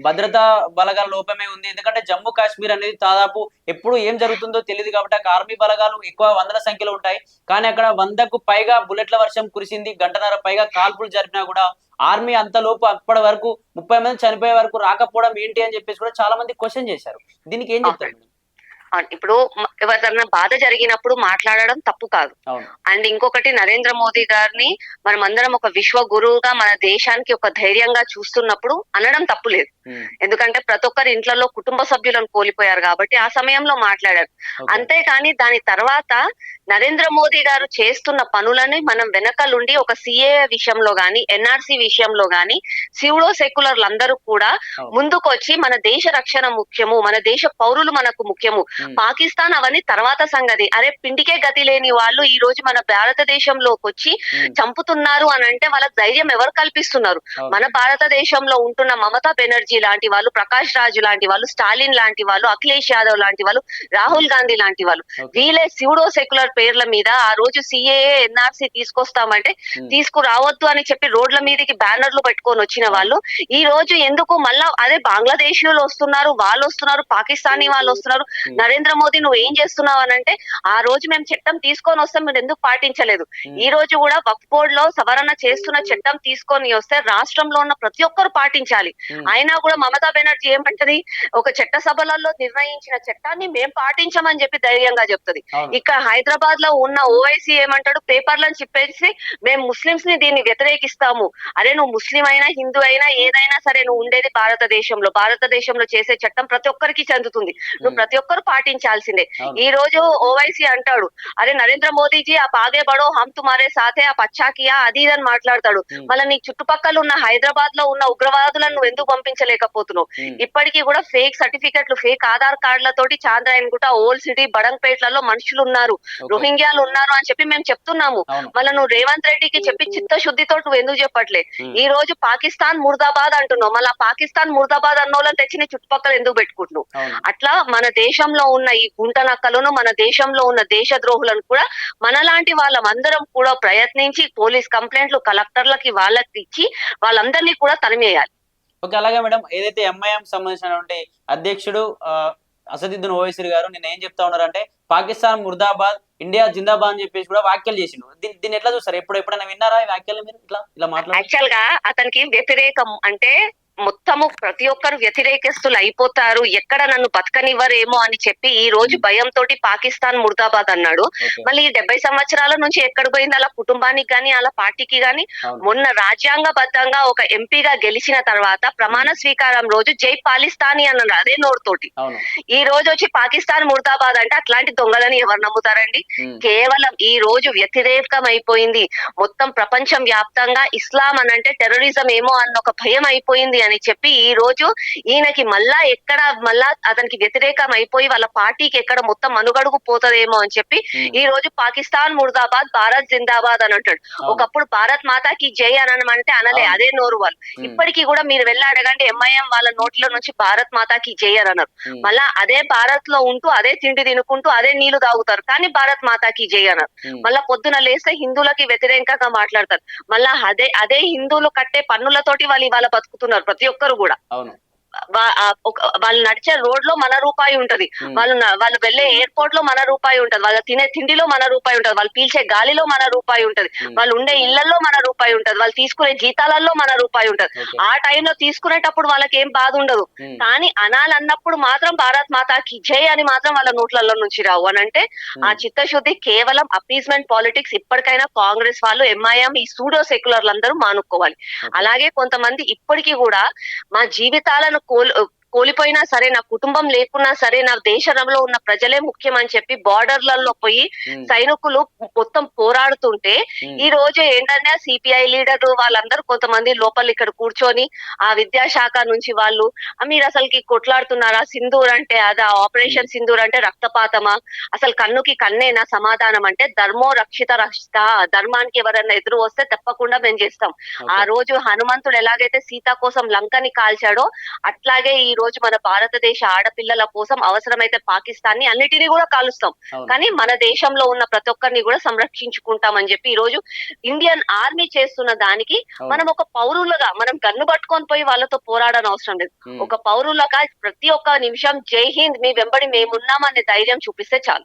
భద్రతా బలగాల లోపమే ఉంది. ఎందుకంటే జమ్మూ కాశ్మీర్ అనేది దాదాపు ఎప్పుడు ఏం జరుగుతుందో తెలీదు కాబట్టి అక్కడ ఆర్మీ బలగాలు ఎక్కువ వందల సంఖ్యలో ఉంటాయి. కానీ అక్కడ 100కు పైగా బుల్లెట్ల వర్షం కురిసింది. గంటన్నర పైగా కాల్పులు జరిపినా కూడా ఆర్మీ అంతలోపు అప్పటి వరకు 30 మంది చనిపోయే వరకు రాకపోవడం ఏంటి అని చెప్పేసి కూడా చాలా మంది క్వెషన్ చేశారు. దీనికి ఏం చెప్తారు మేడం? ఇప్పుడు ఎవరిదన్నా బాధ జరిగినప్పుడు మాట్లాడడం తప్పు కాదు. అవును. అండ్ ఇంకొకటి, నరేంద్ర మోదీ గారిని మనమందరం ఒక విశ్వ గురువుగా మన దేశానికి ఒక ధైర్యంగా చూస్తున్నప్పుడు అనడం తప్పు లేదు. ఎందుకంటే ప్రతి ఒక్కరి ఇంట్లలో కుటుంబ సభ్యులను కోల్పోయారు కాబట్టి ఆ సమయంలో మాట్లాడారు. అంతేకాని దాని తర్వాత నరేంద్ర మోదీ గారు చేస్తున్న పనులని మనం వెనకలుండి ఒక సిఏ విషయంలో గాని, ఎన్ఆర్సి విషయంలో గాని సివిడో సెక్యులర్లు అందరూ కూడా ముందుకొచ్చి మన దేశ రక్షణ ముఖ్యము, మన దేశ పౌరులు మనకు ముఖ్యము, పాకిస్తాన్ అవన్నీ తర్వాత సంగతి. అరే పిండికే గతి లేని వాళ్ళు ఈ రోజు మన భారతదేశంలోకి వచ్చి చంపుతున్నారు అని అంటే వాళ్ళకి ధైర్యం ఎవరు కల్పిస్తున్నారు? మన భారతదేశంలో ఉంటున్న మమతా బెనర్జీ లాంటి వాళ్ళు, ప్రకాష్ రాజు లాంటి వాళ్ళు, స్టాలిన్ లాంటి వాళ్ళు, అఖిలేష్ యాదవ్ లాంటి వాళ్ళు, రాహుల్ గాంధీ లాంటి వాళ్ళు, వీళ్ళే సివిడో సెక్యులర్ పేర్ల మీద ఆ రోజు సిఏఏ ఎన్ఆర్సి తీసుకొస్తామంటే తీసుకురావద్దు అని చెప్పి రోడ్ల మీదకి బ్యానర్లు పెట్టుకొని వచ్చిన వాళ్ళు ఈ రోజు ఎందుకు మళ్ళా అదే బంగ్లాదేశ్ వస్తున్నారు, వాళ్ళు వస్తున్నారు, పాకిస్తానీ వాళ్ళు వస్తున్నారు, నరేంద్ర మోదీ నువ్వు ఏం చేస్తున్నావు అని అంటే ఆ రోజు మేము చట్టం తీసుకొని వస్తాం, మీరు ఎందుకు పాటించలేదు? ఈ రోజు కూడా వక్ఫ్ బోర్డ్ లో సవరణ చేస్తున్న చట్టం తీసుకొని వస్తే రాష్ట్రంలో ఉన్న ప్రతి ఒక్కరు పాటించాలి. అయినా కూడా మమతా బెనర్జీ ఏమంటది? ఒక చట్ట సభలలో నిర్ణయించిన చట్టాన్ని మేం పాటించమని చెప్పి ధైర్యంగా చెప్తుంది. ఇక్కడ హైదరాబాద్ లో ఉన్న ఓవైసీ ఏమంటాడు? పేపర్లను చెప్పేసి మేము ముస్లింస్ ని దీన్ని వ్యతిరేకిస్తాము. అరే నువ్వు ముస్లిం అయినా, హిందూ అయినా, ఏదైనా సరే నువ్వు ఉండేది భారతదేశంలో చేసే చట్టం ప్రతి ఒక్కరికి చెందుతుంది, నువ్వు ప్రతి ఒక్కరు పాటించాల్సిందే. ఈ రోజు ఓవైసీ అంటాడు, అరే నరేంద్ర మోదీజీ ఆ ఆగే బడో హమ్ తుమారే సాథే ఆ అచ్చా కియా అది అని మాట్లాడతాడు. మళ్ళీ నీ చుట్టుపక్కల ఉన్న హైదరాబాద్ లో ఉన్న ఉగ్రవాదులను నువ్వు ఎందుకు పంపించలేకపోతున్నావు? ఇప్పటికీ కూడా ఫేక్ సర్టిఫికెట్లు, ఫేక్ ఆధార్ కార్డులతోటి చాంద్రాయన్గుట, ఓల్డ్ సిటీ, బడంగ్పేట్లలో మనుషులు ఉన్నారు, రోహింగ్యాలు ఉన్నారు అని చెప్పి మేము చెప్తున్నాము. మళ్ళీ నువ్వు రేవంత్ రెడ్డికి చెప్పి చిత్తశుద్ధితో నువ్వు ఎందుకు చెప్పట్లే? ఈ రోజు పాకిస్తాన్ ముర్దాబాద్ అంటున్నావు, మళ్ళీ పాకిస్తాన్ ముర్దాబాద్ అన్నోళ్ళని తెచ్చి నీ చుట్టుపక్కల ఎందుకు పెట్టుకుంటున్నావు? అట్లా మన దేశంలో ఉన్న ఈ గుంట నక్కలను, మన దేశంలో ఉన్న దేశద్రోహులను కూడా మనలాంటి వాళ్ళందరం కూడా ప్రయత్నించి పోలీస్ కంప్లైంట్లు కలెక్టర్లకి వాళ్ళకి ఇచ్చి వాళ్ళందరినీ కూడా తరిమేయాలి. ఓకే. అలాగే మేడం, ఏదైతే ఎంఐఎం సంబంధించినటువంటి అధ్యక్షుడు అసదుద్దీన్ ఓవైసీ గారు నిన్న ఏం చెప్తా ఉన్నారంటే పాకిస్తాన్ ముర్దాబాద్, ఇండియా జిందాబాద్ అని చెప్పేసి కూడా వ్యాఖ్యలు చేసిండు. దీన్ని ఎట్లా చూస్తారు? ఎప్పుడైనా విన్నారా ఈ వ్యాఖ్యలు మీరు? ఇలా మాట్లాడారు. యాక్చువల్ గా అతనికి వ్యతిరేకం అంటే మొత్తము ప్రతి ఒక్కరు వ్యతిరేకస్తులు అయిపోతారు, ఎక్కడ నన్ను బతకనివ్వరేమో అని చెప్పి ఈ రోజు భయంతో పాకిస్తాన్ ముర్దాబాద్ అన్నాడు. మళ్ళీ 70 సంవత్సరాల నుంచి ఎక్కడ పోయింది అలా కుటుంబానికి గాని అలా పార్టీకి గాని? మొన్న రాజ్యాంగబద్ధంగా ఒక ఎంపీగా గెలిచిన తర్వాత ప్రమాణ స్వీకారం రోజు జై పాలిస్తానీ అన్నాడు అదే నోరుతోటి. ఈ రోజు వచ్చి పాకిస్తాన్ ముర్దాబాద్ అంటే అట్లాంటి దొంగలని ఎవరు నమ్ముతారండి? కేవలం ఈ రోజు వ్యతిరేకం అయిపోయింది మొత్తం ప్రపంచం వ్యాప్తంగా. ఇస్లాం అనంటే టెర్రరిజం ఏమో అన్న ఒక భయం అయిపోయింది అని చెప్పి ఈ రోజు ఈయనకి మళ్ళా అతనికి వ్యతిరేకం అయిపోయి వాళ్ళ పార్టీకి ఎక్కడ మొత్తం మనుగడుగు పోతదేమో అని చెప్పి ఈ రోజు పాకిస్తాన్ ముర్దాబాద్, భారత్ జిందాబాద్ అని అంటాడు. ఒకప్పుడు భారత్ మాతాకి జై అనమంటే అనలే, అదే నోరు వాళ్ళు. ఇప్పటికీ కూడా మీరు వెళ్ళి అడగండి, ఎంఐఎం వాళ్ళ నోట్లో నుంచి భారత్ మాతాకి జై అని అన్నారు. మళ్ళా అదే భారత్ లో ఉంటూ అదే తిండి తినుకుంటూ అదే నీళ్లు తాగుతారు, కానీ భారత్ మాతాకి జై అన్నారు. మళ్ళా పొద్దున లేస్తే హిందువులకి వ్యతిరేకంగా మాట్లాడతారు. మళ్ళా అదే హిందువులు కట్టే పన్నులతోటి వాళ్ళు ఇవాళ బతుకుతున్నారు ప్రతి ఒక్కరు కూడా. వాళ్ళు నడిచే రోడ్ లో మన రూపాయి ఉంటది, వాళ్ళు వెళ్లే ఎయిర్పోర్ట్ లో మన రూపాయి ఉంటది, వాళ్ళు తినే తిండిలో మన రూపాయి ఉంటది, వాళ్ళు పీల్చే గాలిలో మన రూపాయి ఉంటది, వాళ్ళు ఉండే ఇళ్లలో మన రూపాయి ఉంటది, వాళ్ళు తీసుకునే జీతాలలో మన రూపాయి ఉంటది. ఆ టైంలో తీసుకునేటప్పుడు వాళ్ళకి ఏం బాధ ఉండదు, కానీ అనాలన్నప్పుడు మాత్రం భారత్ మాతాకి జై అని మాత్రం వాళ్ళ నోట్లలో నుంచి రావు అని అంటే ఆ చిత్తశుద్ధి కేవలం అపీస్మెంట్ పాలిటిక్స్. ఇప్పటికైనా కాంగ్రెస్ వాళ్ళు, ఎంఐఎం, ఈ సూడో సెక్యులర్లందరూ మానుకోవాలి. అలాగే కొంతమంది ఇప్పటికీ కూడా మా జీవితాలను కోల్పోయినా సరే, నా కుటుంబం లేకున్నా సరే, నా దేశంలో ఉన్న ప్రజలే ముఖ్యం అని చెప్పి బార్డర్లలో పోయి సైనికులు మొత్తం పోరాడుతుంటే ఈ రోజు ఏంటంటే సిపిఐ లీడర్ వాళ్ళందరూ కొంతమంది లోపల ఇక్కడ కూర్చొని ఆ విద్యాశాఖ నుంచి వాళ్ళు మీరు అసలుకి కొట్లాడుతున్నారా? సింధూర్ అంటే అదా? ఆపరేషన్ సింధూర్ అంటే రక్తపాతమా? అసలు కన్నుకి కన్నేనా సమాధానం అంటే? ధర్మో రక్షిత రక్షిత, ధర్మానికి ఎవరైనా ఎదురు వస్తే తప్పకుండా మేము చేస్తాం. ఆ రోజు హనుమంతుడు ఎలాగైతే సీత కోసం లంకని కాల్చాడో అట్లాగే ఈ రోజు మన భారతదేశ ఆడపిల్లల కోసం అవసరమైతే పాకిస్తాన్ ని అన్నిటినీ కూడా కాలుస్తాం, అవును. కానీ మన దేశంలో ఉన్న ప్రతి ఒక్కరిని కూడా సంరక్షించుకుంటామని చెప్పి ఈ రోజు ఇండియన్ ఆర్మీ చేస్తున్న దానికి అవును. మనం ఒక పౌరులుగా మనం గన్ను పట్టుకొని పోయి వాళ్ళతో పోరాడని అవసరం లేదు. ఉమ్. ఒక పౌరులుగా ప్రతి ఒక్క నిమిషం జై హింద్, మీ వెంబడి మేమున్నామనే ధైర్యం చూపిస్తే చాలు.